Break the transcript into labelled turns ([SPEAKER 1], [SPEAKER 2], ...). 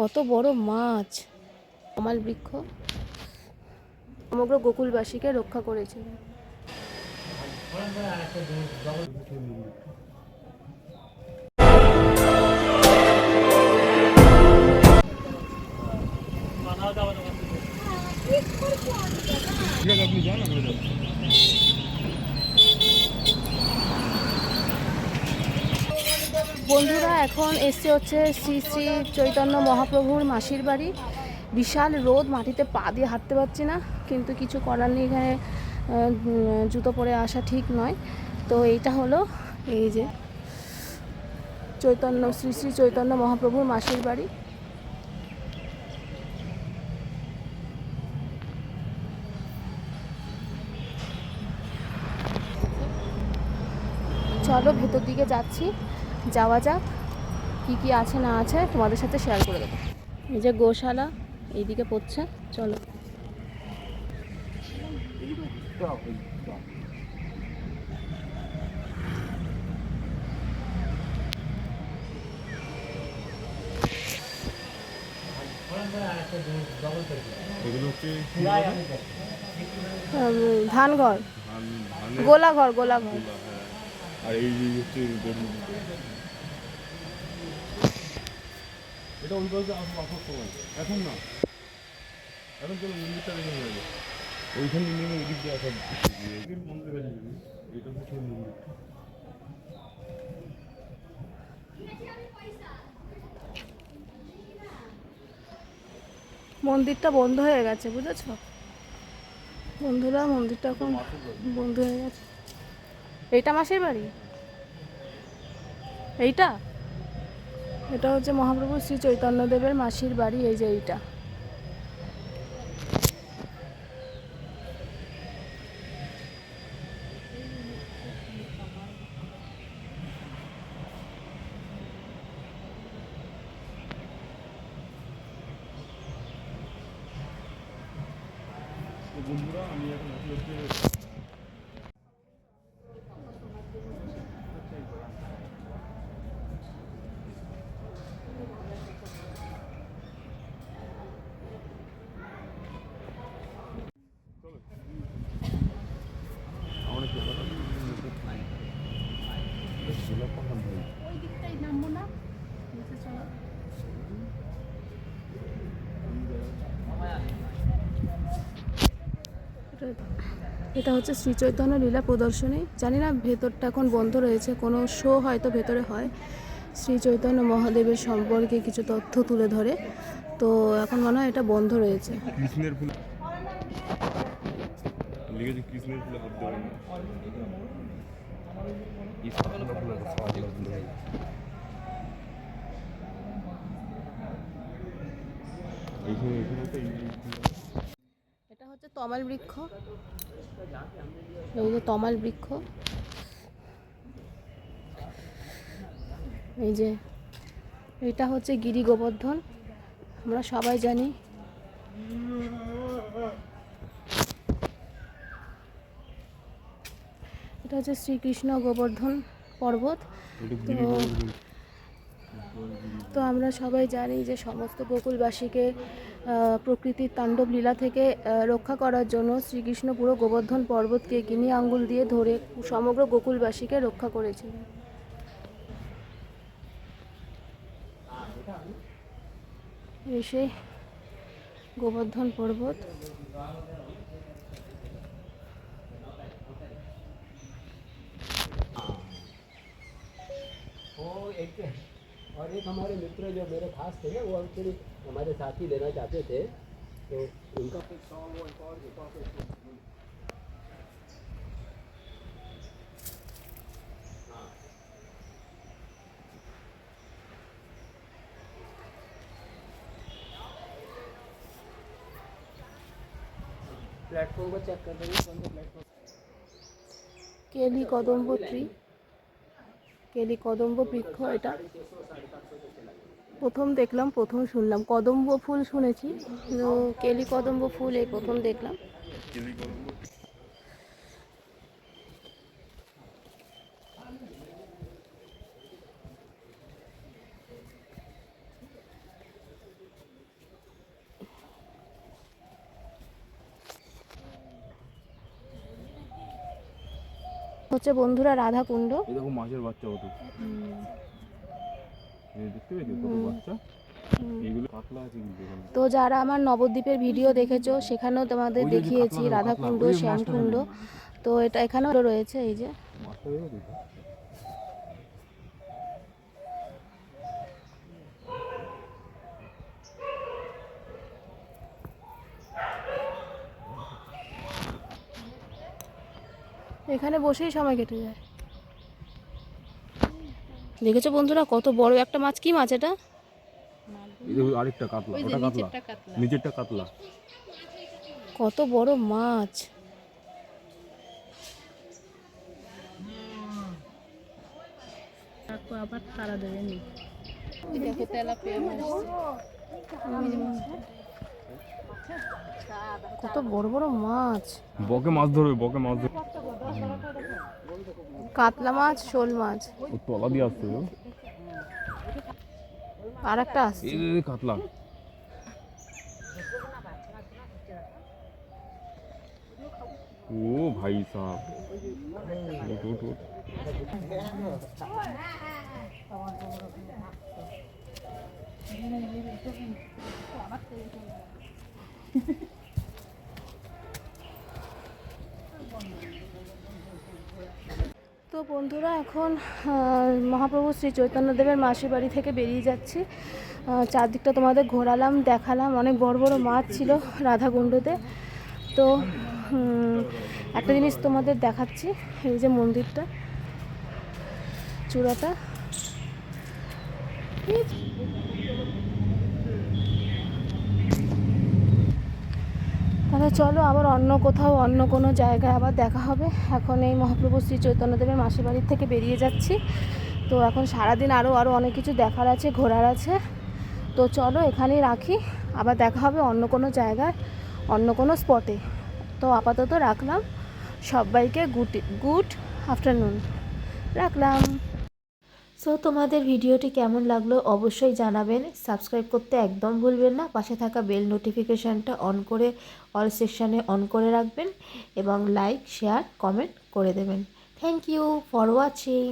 [SPEAKER 1] কত বড় মাছ! তমাল বৃক্ষ সমগ্র গোকুলবাসীকে রক্ষা করেছিলেন। বন্ধুরা, এখন এসছে হচ্ছে শ্রী শ্রী চৈতন্য মহাপ্রভুর মাসির বাড়ি। বিশাল রোদ, মাটিতে পা দিয়ে হাঁটতে পারছি না, কিন্তু কিছু করার নেই, এখানে জুতো পরে আসা ঠিক নয়। তো এইটা হলো এই যে শ্রী শ্রী চৈতন্য মহাপ্রভুর মাসির বাড়ি। চলো ভেতর দিকে যাচ্ছি, যাওয়া যাক। কি কি আছে না আছে তোমাদের সাথে শেয়ার করে দেবো। এই যে গোশালা এইদিকে পড়ছে, চলো। ধানঘর, গোলাঘর, গোলাঘর।
[SPEAKER 2] আর এই হচ্ছে এটা ওই পাশে আসার সময়, এখন না, এখন চলো মন্দিরটা দেখে নেওয়া যায়। ওইখানে নেমে ওদিক দিয়ে আসার মন্দির কাছে যাবি, এটা হচ্ছে মন্দিরটা।
[SPEAKER 1] মন্দিরটা বন্ধ হয়ে গেছে, বুঝেছ বন্ধুরা, মন্দিরটা এখন বন্ধ হয়ে গেছে। এইটা মাসির বাড়ি, এইটা এটা হচ্ছে মহাপ্রভু শ্রী চৈতন্যদেবের মাসির বাড়ি। এই যে এইটা,
[SPEAKER 2] বন্ধুরা আমি এখন হচ্ছে
[SPEAKER 1] এটা হচ্ছে শ্রী চৈতন্য লীলা প্রদর্শনী। জানি না ভেতরটা এখন বন্ধ রয়েছে, কোনো শো হয়তো ভেতরে হয়, শ্রী চৈতন্য মহাদেবের সম্পর্কে কিছু তথ্য তুলে ধরে। তো এখন মনে হয় এটা বন্ধ রয়েছে।
[SPEAKER 2] কৃষ্ণের ফুল লিখেছি, কৃষ্ণের ফুলে হাত দেবেন না।
[SPEAKER 1] এটা হচ্ছে তমাল বৃক্ষ, এই যে তমাল বৃক্ষ, এই যে এটা হচ্ছে গিরি গোবর্ধন, আমরা সবাই জানি। এটা হচ্ছে শ্রীকৃষ্ণ গোবর্ধন পর্বত। তো আমরা সবাই জানি যে সমস্ত গোকুলবাসীকে প্রকৃতির তাণ্ডব লীলা থেকে রক্ষা করার জন্য শ্রীকৃষ্ণ পুরো গোবর্ধন পর্বতকে গিনি আঙ্গুল দিয়ে ধরে সমগ্র গোকুলবাসীকে রক্ষা করেছিলেন। এই সেই গোবর্ধন পর্বত।
[SPEAKER 3] और एक हमारे मित्र जो मेरे खास थे ना, वो एक्चुअली हमारे साथ ही लेना चाहते थे, तो उनका प्लेटफॉर्म को चेक कर देंगे, कौन सा प्लेटफॉर्म।
[SPEAKER 1] কেলি কদম্ব ট্রি, কেলি কদম্ব বৃক্ষ। এটা প্রথম দেখলাম, প্রথম শুনলাম। কদম্ব ফুল শুনেছি, কিন্তু কেলি কদম্ব ফুল এই প্রথম দেখলাম। হচ্ছে বন্ধুরা রাধা কুণ্ড।
[SPEAKER 2] এই দেখো মাছের বাচ্চা কত, এই দেখতে পেয়েছো কত বাচ্চা, এইগুলো কাতলা আছে কিন্তু এখানে।
[SPEAKER 1] তো যারা আমার নবদ্বীপের ভিডিও দেখেছো সেখানেও তোমাদের
[SPEAKER 2] ওই যে
[SPEAKER 1] দেখিয়েছি
[SPEAKER 2] কাতলা,
[SPEAKER 1] রাধাকুণ্ড,
[SPEAKER 2] ওই
[SPEAKER 1] শ্যামকুণ্ড। তো এটা এখানেও রয়েছে, এই যে
[SPEAKER 2] মাছটা দেখো।
[SPEAKER 1] এখানে বসেই সময় কেটে যায়। দেখেছো বন্ধুরা কত বড় একটা মাছ, কি মাছ এটা?
[SPEAKER 2] এই দেখো আরেকটা কাতলা, ওটা কাতলা, নিচেরটা কাতলা।
[SPEAKER 1] কত বড় মাছ। আবার তারা দেবেনি, দেখো তেলাপিয়া মাছ, কত বড় বড় মাছ।
[SPEAKER 2] বকে মাছ ধরবে, বকে মাছ ধরবে।
[SPEAKER 1] কাতলা মাছ, শোল মাছ,
[SPEAKER 2] ও তলা দিয়ে আসছে গো।
[SPEAKER 1] আর একটা আসছে।
[SPEAKER 2] এই কাতলা, ও ভাই সাহেব, ওঠ, ওঠ, ওঠ।
[SPEAKER 1] তো বন্ধুরা এখন মহাপ্রভু শ্রী চৈতন্যদেবের মাসির বাড়ি থেকে বেরিয়ে যাচ্ছি। চারদিকটা তোমাদের ঘোরালাম, দেখালাম, অনেক বড় বড় মাছ ছিল রাধাকুণ্ডতে। তো একটা জিনিস তোমাদের দেখাচ্ছি, এই যে মন্দিরটা, চূড়াটা। তাহলে চলো আবার অন্য কোথাও, অন্য কোনো জায়গায় আবার দেখা হবে। এখন এই মহাপ্রভু শ্রী চৈতন্যদেবের মাসির বাড়ির থেকে বেরিয়ে যাচ্ছি। তো এখন সারাদিন আরও অনেক কিছু দেখার আছে, ঘোরার আছে। তো চলো এখানেই রাখি, আবার দেখা হবে অন্য কোনো জায়গায়, অন্য কোনো স্পটে। তো আপাতত রাখলাম, সবাইকে গুড আফটারনুন, রাখলাম।
[SPEAKER 4] সো তোমাদের ভিডিওটি কেমন লাগলো অবশ্যই জানাবেন। সাবস্ক্রাইব করতে একদম ভুলবেন না, পাশে থাকা বেল নোটিফিকেশানটা অন করে অল সেকশানে অন করে রাখবেন এবং লাইক, শেয়ার, কমেন্ট করে দেবেন। Thank you for watching.